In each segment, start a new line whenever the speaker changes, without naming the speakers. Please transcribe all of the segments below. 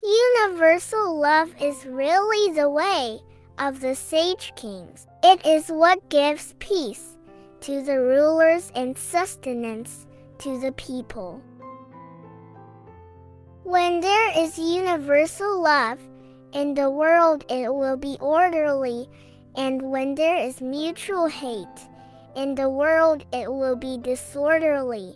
Universal love is really the way of the sage kings. It is what gives peace to the rulers and sustenance to the people. When there is universal love in the world, it will be orderly, and when there is mutual hate in the world, it will be disorderly.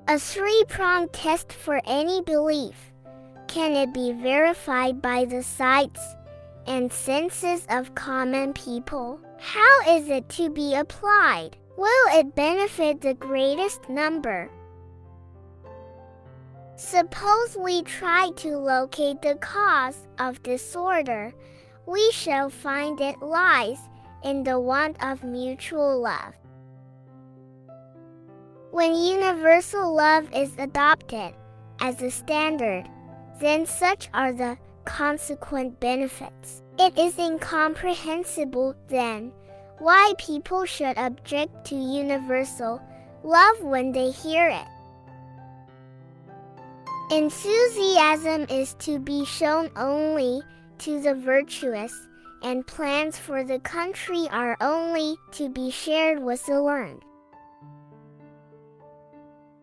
A three-pronged test for any belief. Can it be verified by the sights and senses of common people? How is it to be applied? Will it benefit the greatest number? Suppose we try to locate the cause of disorder, we shall find it lies in the want of mutual love. When universal love is adopted as a standard, then such are the consequent benefits. It is incomprehensible, then, why people should object to universal love when they hear it. Enthusiasm is to be shown only to the virtuous, and plans for the country are only to be shared with the learned.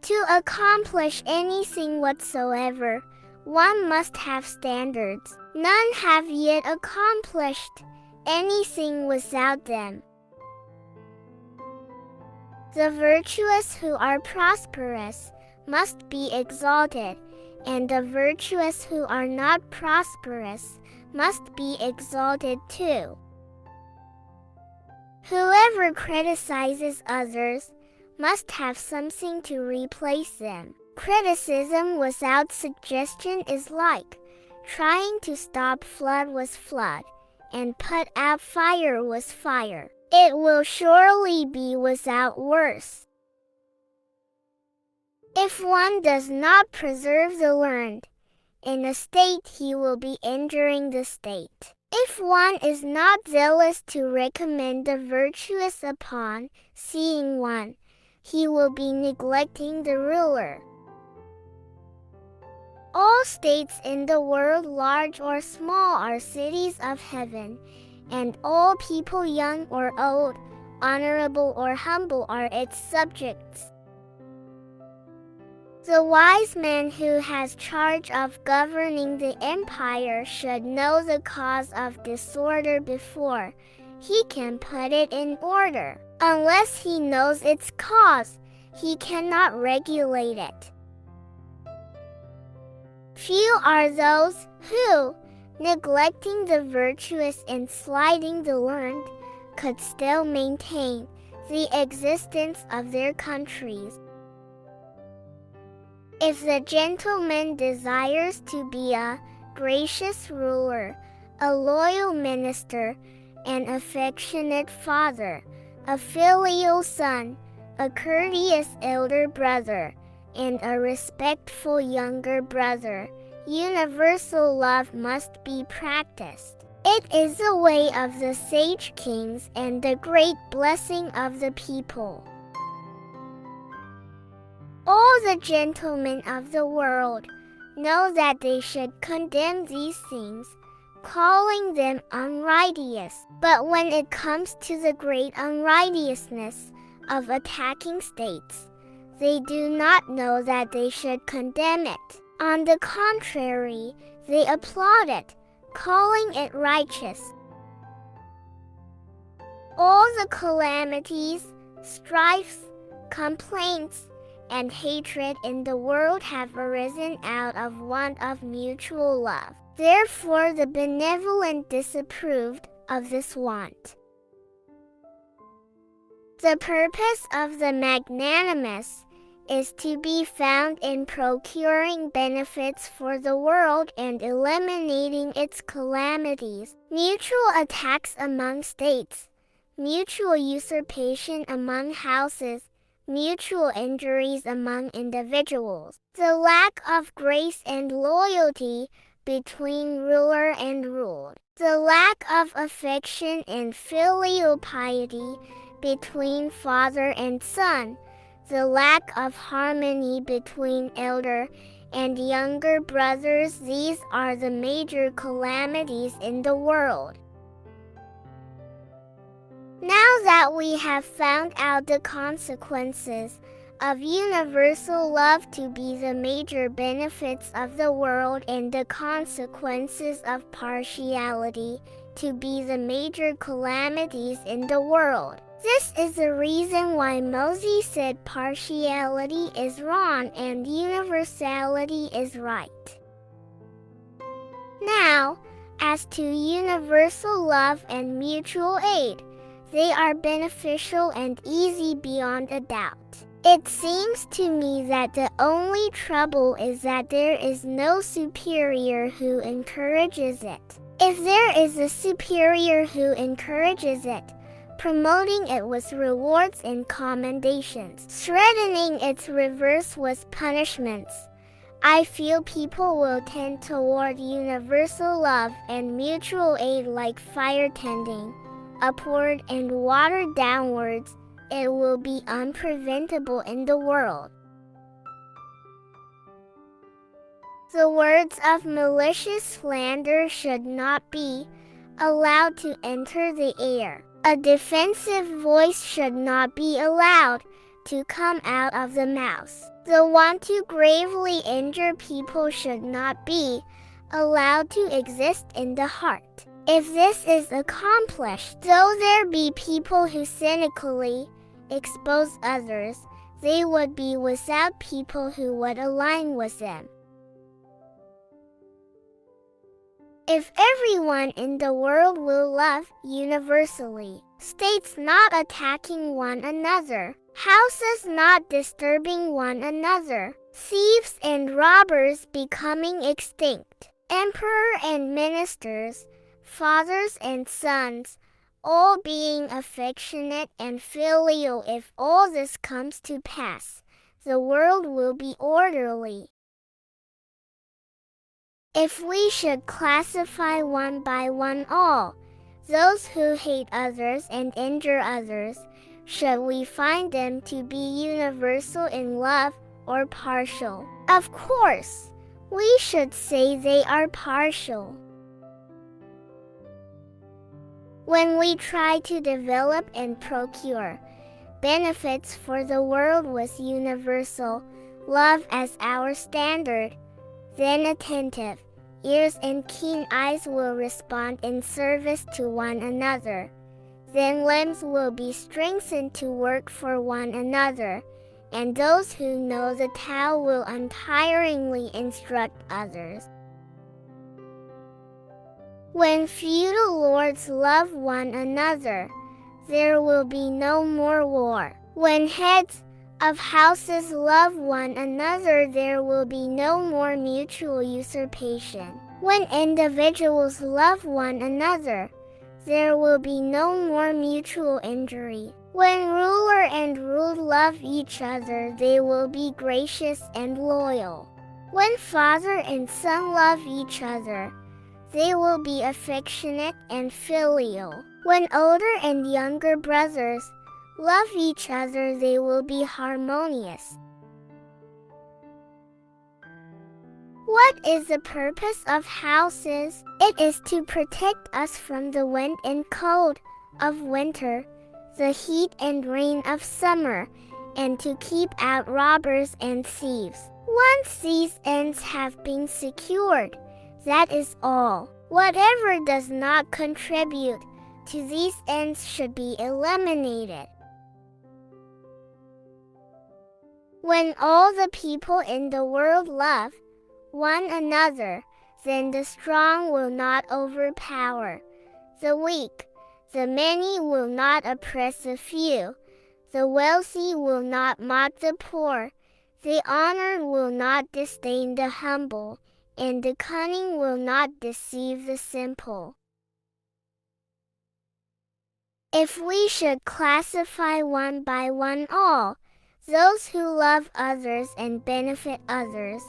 To accomplish anything whatsoever, one must have standards. None have yet accomplished anything without them. The virtuous who are prosperous must be exalted, and the virtuous who are not prosperous must be exalted too. Whoever criticizes others must have something to replace them. Criticism without suggestion is like trying to stop flood with flood and put out fire with fire. It will surely be without worse. If one does not preserve the learned in a state, he will be injuring the state. If one is not zealous to recommend the virtuous upon seeing one, he will be neglecting the ruler. All states in the world, large or small, are cities of heaven, and all people, young or old, honorable or humble, are its subjects. The wise man who has charge of governing the empire should know the cause of disorder before he can put it in order. Unless he knows its cause, he cannot regulate it. Few are those who, neglecting the virtuous and slighting the learned, could still maintain the existence of their countries. If the gentleman desires to be a gracious ruler, a loyal minister, an affectionate father, a filial son, a courteous elder brother, and a respectful younger brother, universal love must be practiced. It is the way of the sage kings and the great blessing of the people. All the gentlemen of the world know that they should condemn these things, calling them unrighteous. But when it comes to the great unrighteousness of attacking states, they do not know that they should condemn it. On the contrary, they applaud it, calling it righteous. All the calamities, strifes, complaints, and hatred in the world have arisen out of want of mutual love. Therefore the benevolent disapproved of this want. The purpose of the magnanimous is to be found in procuring benefits for the world and eliminating its calamities. Mutual attacks among states, mutual usurpation among houses, mutual injuries among individuals, the lack of grace and loyalty between ruler and ruled, the lack of affection and filial piety between father and son, the lack of harmony between elder and younger brothers. These are the major calamities in the world. Now that we have found out the consequences of universal love to be the major benefits of the world and the consequences of partiality to be the major calamities in the world, this is the reason why Mozi said partiality is wrong and universality is right. Now, as to universal love and mutual aid, they are beneficial and easy beyond a doubt. It seems to me that the only trouble is that there is no superior who encourages it. If there is a superior who encourages it, promoting it with rewards and commendations, threatening its reverse with punishments, I feel people will tend toward universal love and mutual aid like fire tending upward and water downwards. It will be unpreventable in the world. The words of malicious slander should not be allowed to enter the air. A defensive voice should not be allowed to come out of the mouth. The want to gravely injure people should not be allowed to exist in the heart. If this is accomplished, though there be people who cynically expose others, they would be without people who would align with them. If everyone in the world will love universally, states not attacking one another, houses not disturbing one another, thieves and robbers becoming extinct, emperor and ministers, fathers and sons, all being affectionate and filial, if all this comes to pass, the world will be orderly. If we should classify one by one all those who hate others and injure others, should we find them to be universal in love or partial? Of course, we should say they are partial. When we try to develop and procure benefits for the world with universal love as our standard, then attentive ears and keen eyes will respond in service to one another. Then limbs will be strengthened to work for one another, and those who know the Tao will untiringly instruct others. When feudal lords love one another, there will be no more war. When heads of houses love one another, there will be no more mutual usurpation. When individuals love one another, there will be no more mutual injury. When ruler and ruled love each other, they will be gracious and loyal. When father and son love each other, they will be affectionate and filial. When older and younger brothers love each other, they will be harmonious. What is the purpose of houses? It is to protect us from the wind and cold of winter, the heat and rain of summer, and to keep out robbers and thieves. Once these ends have been secured, that is all. Whatever does not contribute to these ends should be eliminated. When all the people in the world love one another, then the strong will not overpower the weak, the many will not oppress the few, the wealthy will not mock the poor, the honored will not disdain the humble, and the cunning will not deceive the simple. If we should classify one by one all those who love others and benefit others,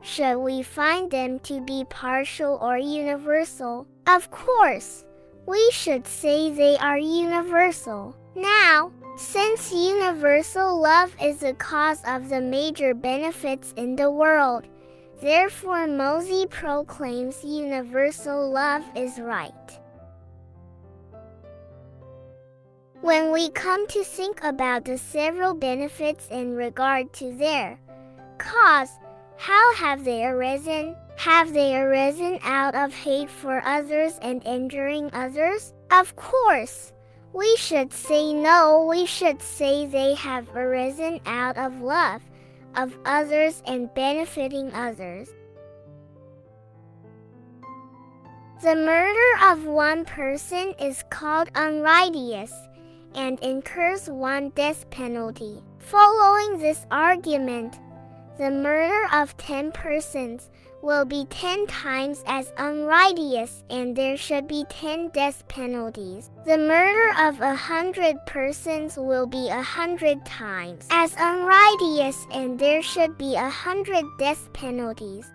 should we find them to be partial or universal? Of course, we should say they are universal. Now, since universal love is the cause of the major benefits in the world, Therefore, Mozi proclaims universal love is right. When we come to think about the several benefits in regard to their cause, how have they arisen? Have they arisen out of hate for others and injuring others? Of course, we should say no. We should say they have arisen out of love of others and benefiting others. The murder of one person is called unrighteous and incurs one death penalty. Following this argument, the murder of 10 persons will be 10 times as unrighteous and there should be 10 death penalties. The murder of 100 persons will be 100 times as unrighteous and there should be 100 death penalties.